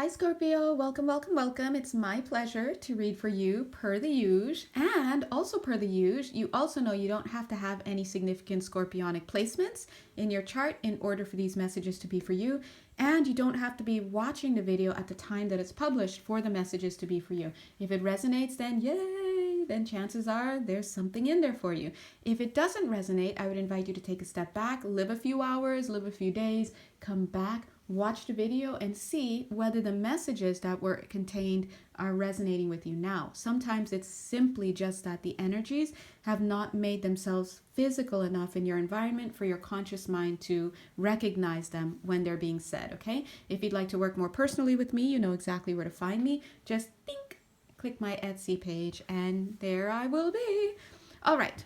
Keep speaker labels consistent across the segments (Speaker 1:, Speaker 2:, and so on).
Speaker 1: Hi Scorpio, welcome, welcome, welcome. It's my pleasure to read for you per the usual. And also per the usual, you also know you don't have to have any significant scorpionic placements in your chart in order for these messages to be for you. And you don't have to be watching the video at the time that it's published for the messages to be for you. If it resonates, then yay, then chances are there's something in there for you. If it doesn't resonate, I would invite you to take a step back, live a few hours, live a few days, come back, watch the video and see whether the messages that were contained are resonating with you now. Sometimes it's simply just that the energies have not made themselves physical enough in your environment for your conscious mind to recognize them when they're being said, okay? If you'd like to work more personally with me, you know exactly where to find me. Just think, click my Etsy page and there I will be. All right.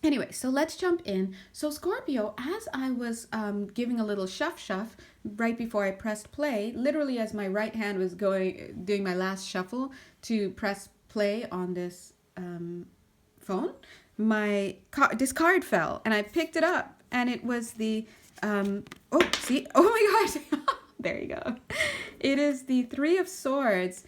Speaker 1: Anyway, so let's jump in. So Scorpio, as I was giving a little shuff right before I pressed play, literally as my right hand was doing my last shuffle to press play on this phone, this card fell and I picked it up and it was the, oh my gosh, there you go. It is the Three of Swords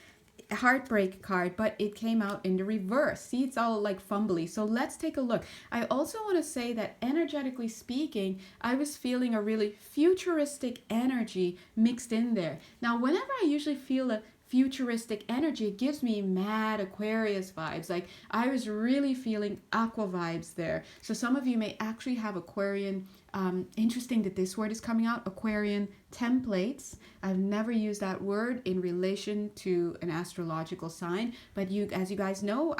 Speaker 1: heartbreak card, but it came out in the reverse. See, it's all like fumbly. So let's take a look. I also want to say that energetically speaking, I was feeling a really futuristic energy mixed in there. Now, whenever I usually feel a futuristic energy, it gives me mad Aquarius vibes. Like I was really feeling aqua vibes there. So some of you may actually have Aquarian, interesting that this word is coming out, Aquarian templates. I've never used that word in relation to an astrological sign, but as you guys know,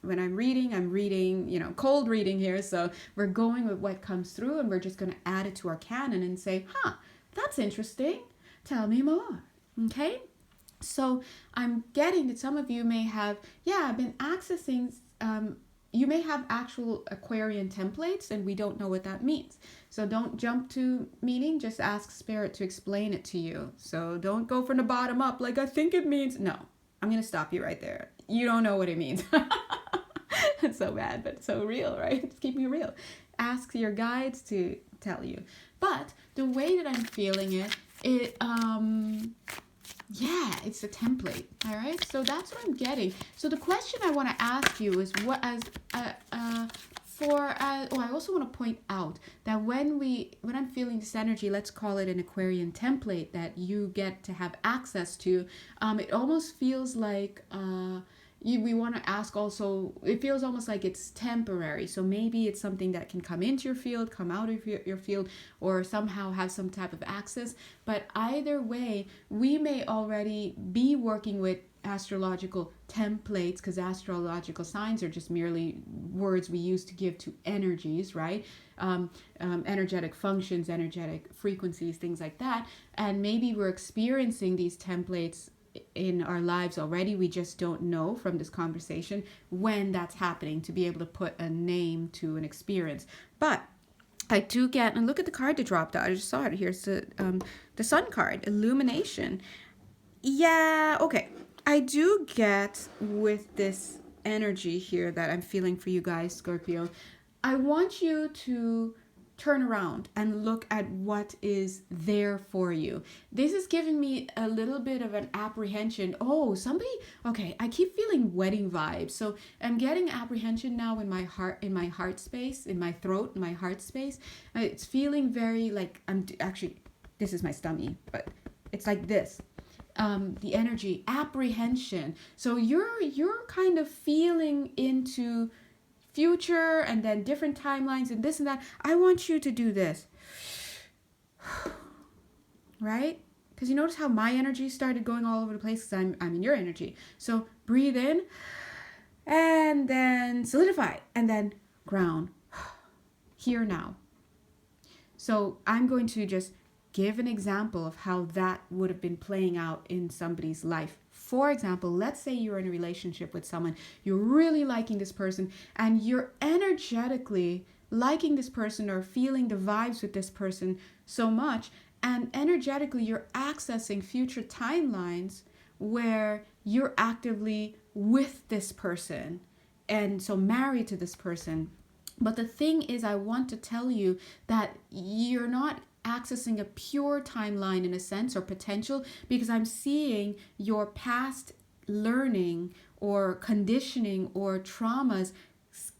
Speaker 1: when I'm reading, cold reading here. So we're going with what comes through and we're just going to add it to our canon and say, that's interesting. Tell me more. Okay. So I'm getting that some of you may have, been accessing, you may have actual Aquarian templates and we don't know what that means. So don't jump to meaning, just ask Spirit to explain it to you. So don't go from the bottom up like I think it means. No, I'm going to stop you right there. You don't know what it means. It's so bad, but so real, right? It's keeping it real. Ask your guides to tell you. But the way that I'm feeling it, it's a template. All right. So that's what I'm getting. So the question I want to ask you is I also want to point out that when I'm feeling this energy, let's call it an Aquarian template that you get to have access to, it almost feels like, we want to ask also, it feels almost like it's temporary. So maybe it's something that can come into your field, come out of your field, or somehow have some type of access. But either way, we may already be working with astrological templates, because astrological signs are just merely words we use to give to energies, right? Energetic functions, energetic frequencies, things like that. And maybe we're experiencing these templates in our lives already. We just don't know from this conversation when that's happening to be able to put a name to an experience. But I do get, and look at the card that dropped out. I just saw it. Here's the Sun card, Illumination. Yeah, okay. I do get with this energy here that I'm feeling for you guys, Scorpio. I want you to turn around and look at what is there for you. This is giving me a little bit of an apprehension. I keep feeling wedding vibes. So I'm getting apprehension now in my heart space, in my throat, in my heart space. It's feeling very like, this is my stomach, but it's like this. The energy, apprehension. So you're kind of feeling into future and then different timelines and this and that. I want you to do this. Right? Because you notice how my energy started going all over the place because I'm in your energy. So breathe in and then solidify and then ground. Here now. So I'm going to just give an example of how that would have been playing out in somebody's life. For example, let's say you're in a relationship with someone, you're really liking this person, and you're energetically liking this person or feeling the vibes with this person so much, and energetically you're accessing future timelines where you're actively with this person, and so married to this person. But the thing is, I want to tell you that you're not accessing a pure timeline in a sense, or potential, because I'm seeing your past learning or conditioning or traumas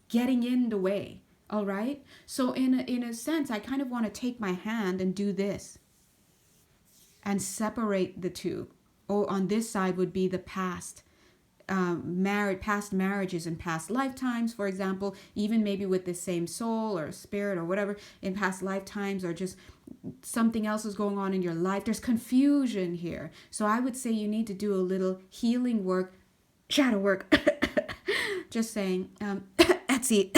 Speaker 1: getting in the way. All right. So in a sense, I kind of want to take my hand and do this and separate the two. Or on this side would be the past. Past marriages and past lifetimes, for example, even maybe with the same soul or spirit or whatever in past lifetimes, or just something else is going on in your life. There's confusion here. So I would say you need to do a little healing work, shadow work. Just saying, Etsy.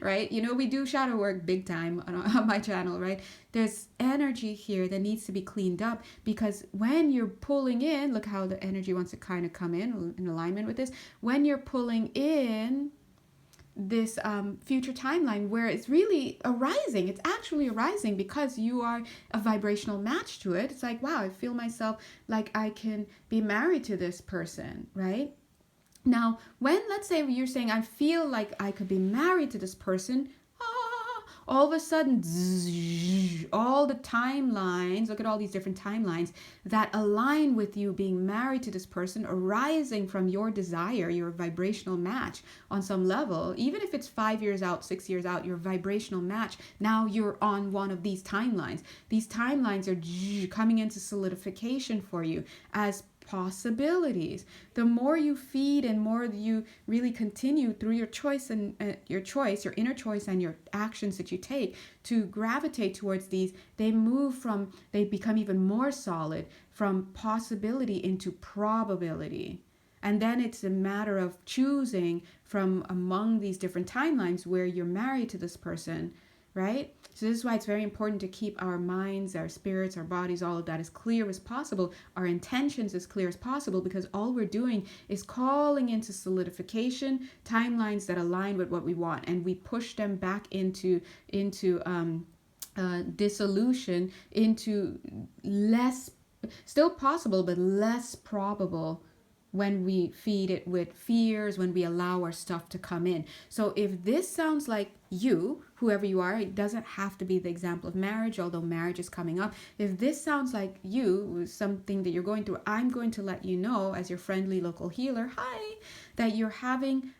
Speaker 1: Right? You know, we do shadow work big time on my channel, right? There's energy here that needs to be cleaned up, because when you're pulling in, look how the energy wants to kind of come in alignment with this. When you're pulling in this future timeline where it's really arising, it's actually arising because you are a vibrational match to it. It's like, wow, I feel myself like I can be married to this person, right? Now, when, let's say you're saying, I feel like I could be married to this person, all of a sudden, all the timelines, look at all these different timelines that align with you being married to this person, arising from your desire, your vibrational match on some level. Even if it's 5 years out, 6 years out, your vibrational match, now you're on one of these timelines. These timelines are coming into solidification for you as possibilities. The more you feed and more you really continue through your choice and your inner choice and your actions that you take to gravitate towards these, they become even more solid from possibility into probability. And then it's a matter of choosing from among these different timelines where you're married to this person, right? So this is why it's very important to keep our minds, our spirits, our bodies, all of that as clear as possible, our intentions as clear as possible, because all we're doing is calling into solidification timelines that align with what we want, and we push them back into dissolution, into less, still possible, but less probable, when we feed it with fears, when we allow our stuff to come in. So if this sounds like you, whoever you are, it doesn't have to be the example of marriage, although marriage is coming up. If this sounds like you, something that you're going through, I'm going to let you know, as your friendly local healer, hi, that you're having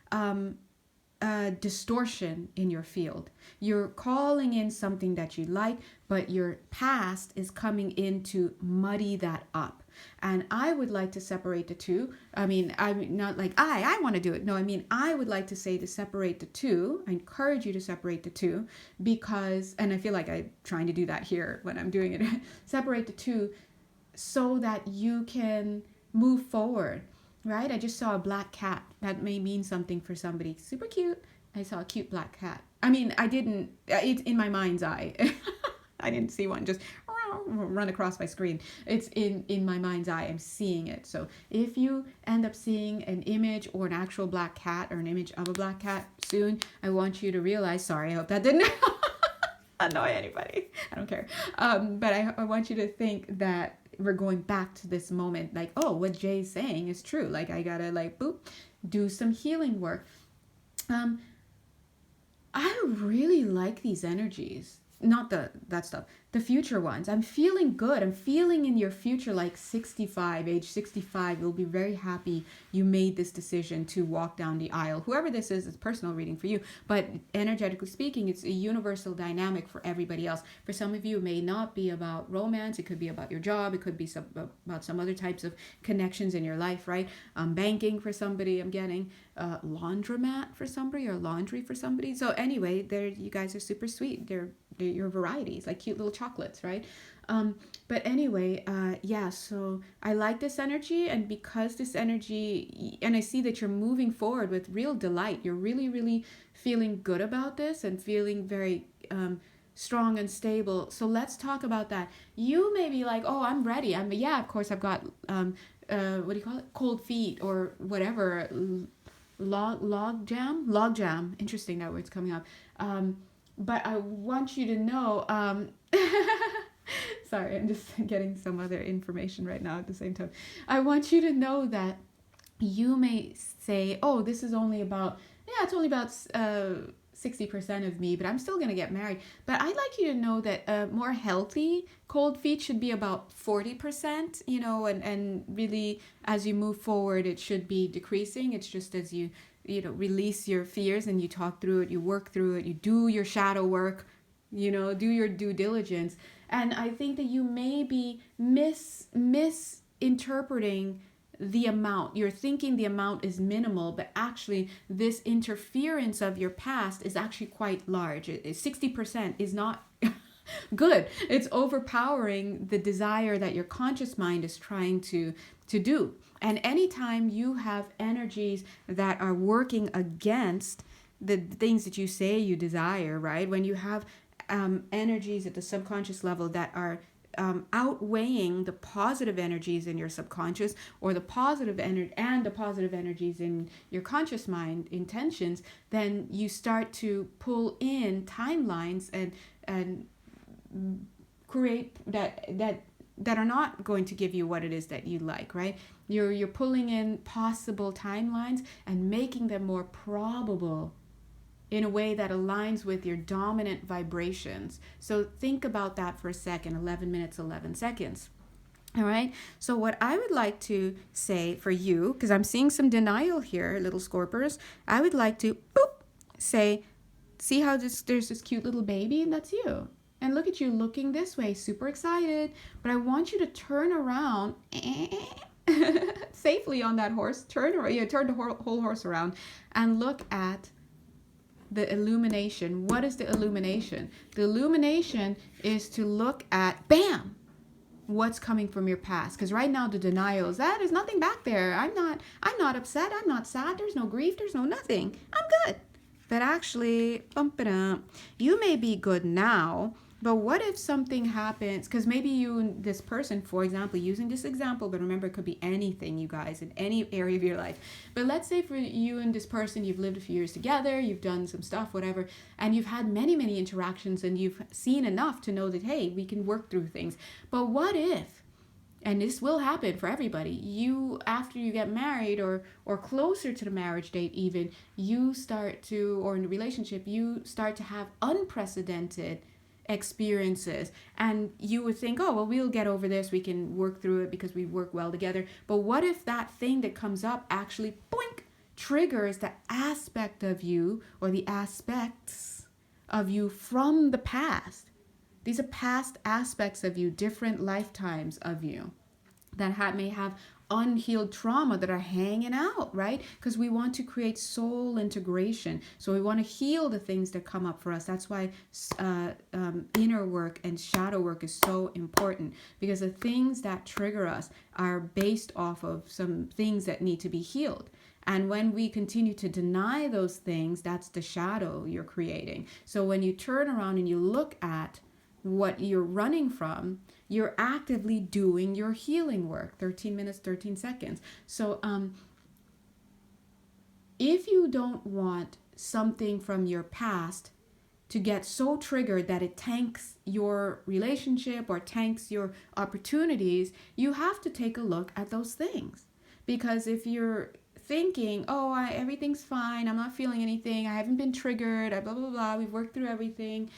Speaker 1: a distortion in your field. You're calling in something that you like, but your past is coming in to muddy that up. And I would like to separate the two. I mean, I'm not like, I want to do it. No, I mean, I would like to say to separate the two. I encourage you to separate the two because, and I feel like I'm trying to do that here when I'm doing it, separate the two so that you can move forward, right? I just saw a black cat. That may mean something for somebody. Super cute. I saw a cute black cat. I mean, it's in my mind's eye. I didn't see one just run across my screen. It's in my mind's eye. I'm seeing it. So if you end up seeing an image or an actual black cat or an image of a black cat soon, I want you to realize, sorry, I hope that didn't annoy anybody. I don't care. But I want you to think that we're going back to this moment, like, oh, what Jay's saying is true. Like, I gotta do some healing work. I really like these energies. Not that stuff, the future ones. I'm feeling good. I'm feeling in your future, like age 65, you'll be very happy you made this decision to walk down the aisle. Whoever this is, it's personal reading for you. But energetically speaking, it's a universal dynamic for everybody else. For some of you, it may not be about romance. It could be about your job. It could be about some other types of connections in your life, right? Banking for somebody, I'm getting. Laundromat for somebody, or laundry for somebody. So anyway, you guys are super sweet. They're your varieties, like cute little chocolates, right? But anyway, so I like this energy, and because this energy, and I see that you're moving forward with real delight. You're really, really feeling good about this and feeling very strong and stable. So let's talk about that. You may be like, oh, I'm ready. Of course I've got what do you call it? Cold feet or whatever. Log jam. Interesting, that word's coming up. But I want you to know, sorry, I'm just getting some other information right now at the same time. I want you to know that you may say, oh, this is only about, it's only about 60% of me, but I'm still going to get married. But I'd like you to know that more healthy cold feet should be about 40%, and really as you move forward, it should be decreasing. It's just as you release your fears and you talk through it, you work through it, you do your shadow work, do your due diligence. And I think that you may be misinterpreting the amount. You're thinking the amount is minimal, but actually this interference of your past is actually quite large. 60% is not good. It's overpowering the desire that your conscious mind is trying to do. And anytime you have energies that are working against the things that you say you desire, right? When you have energies at the subconscious level that are outweighing the positive energies in your subconscious, or the positive energies in your conscious mind intentions, then you start to pull in timelines and create that are not going to give you what it is that you like, right? You're pulling in possible timelines and making them more probable in a way that aligns with your dominant vibrations. So think about that for a second. 11 minutes, 11 seconds. All right. So what I would like to say for you, because I'm seeing some denial here, little Scorpers, I would like to say, see how there's this cute little baby, and that's you. And look at you looking this way, super excited. But I want you to turn around safely on that horse. Turn the whole horse around and look at the illumination. What is the illumination? The illumination is to look at, bam, what's coming from your past. Because right now the denial is that there's nothing back there. I'm not upset. I'm not sad. There's no grief. There's no nothing. I'm good. But actually, bump it up. You may be good now, but what if something happens? Because maybe you and this person, for example, using this example, but remember, it could be anything, you guys, in any area of your life. But let's say for you and this person, you've lived a few years together, you've done some stuff, whatever, and you've had many, many interactions, and you've seen enough to know that, hey, we can work through things. But what if, and this will happen for everybody, you, after you get married or closer to the marriage date even, you start to, or in a relationship, you start to have unprecedented experiences, and you would think, oh, well, we'll get over this, we can work through it because we work well together. But what if that thing that comes up actually boink triggers the aspect of you, or the aspects of you from the past? These are past aspects of you, different lifetimes of you that may have unhealed trauma that are hanging out, right? Because we want to create soul integration. So we want to heal the things that come up for us. That's why inner work and shadow work is so important, because the things that trigger us are based off of some things that need to be healed. And when we continue to deny those things, that's the shadow you're creating. So when you turn around and you look at what you're running from, you're actively doing your healing work. 13 minutes, 13 seconds. So if you don't want something from your past to get so triggered that it tanks your relationship or tanks your opportunities, you have to take a look at those things. Because if you're thinking, oh, everything's fine, I'm not feeling anything, I haven't been triggered, blah, blah, blah, we've worked through everything,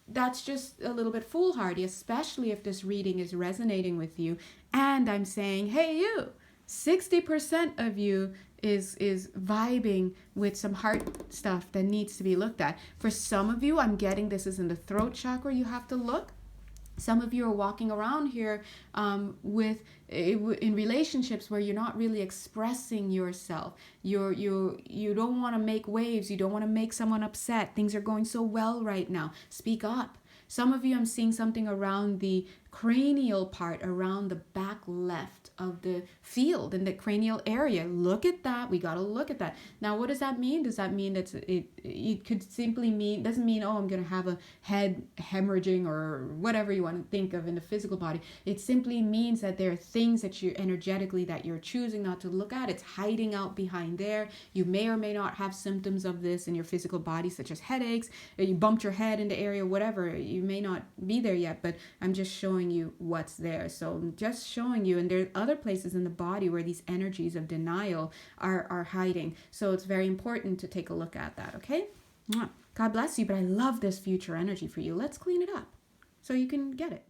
Speaker 1: that's just a little bit foolhardy, especially if this reading is resonating with you. And I'm saying, hey, you, 60% of you is vibing with some heart stuff that needs to be looked at. For some of you, I'm getting this is in the throat chakra you have to look. Some of you are walking around here in relationships where you're not really expressing yourself. You don't want to make waves. You don't want to make someone upset. Things are going so well right now. Speak up. Some of you, I'm seeing something around the cranial part, around the back left of the field in the cranial area. Look at that. We got to look at that. Now, what does that mean? Does that mean that it could simply mean, doesn't mean, oh, I'm going to have a head hemorrhaging or whatever you want to think of in the physical body. It simply means that there are things that you energetically that you're choosing not to look at. It's hiding out behind there. You may or may not have symptoms of this in your physical body, such as headaches. You bumped your head in the area, whatever. You may not be there yet, but I'm just showing you what's there. So I'm just showing you, and there are other places in the body where these energies of denial are hiding. So it's very important to take a look at that, okay? God bless you, but I love this future energy for you. Let's clean it up so you can get it.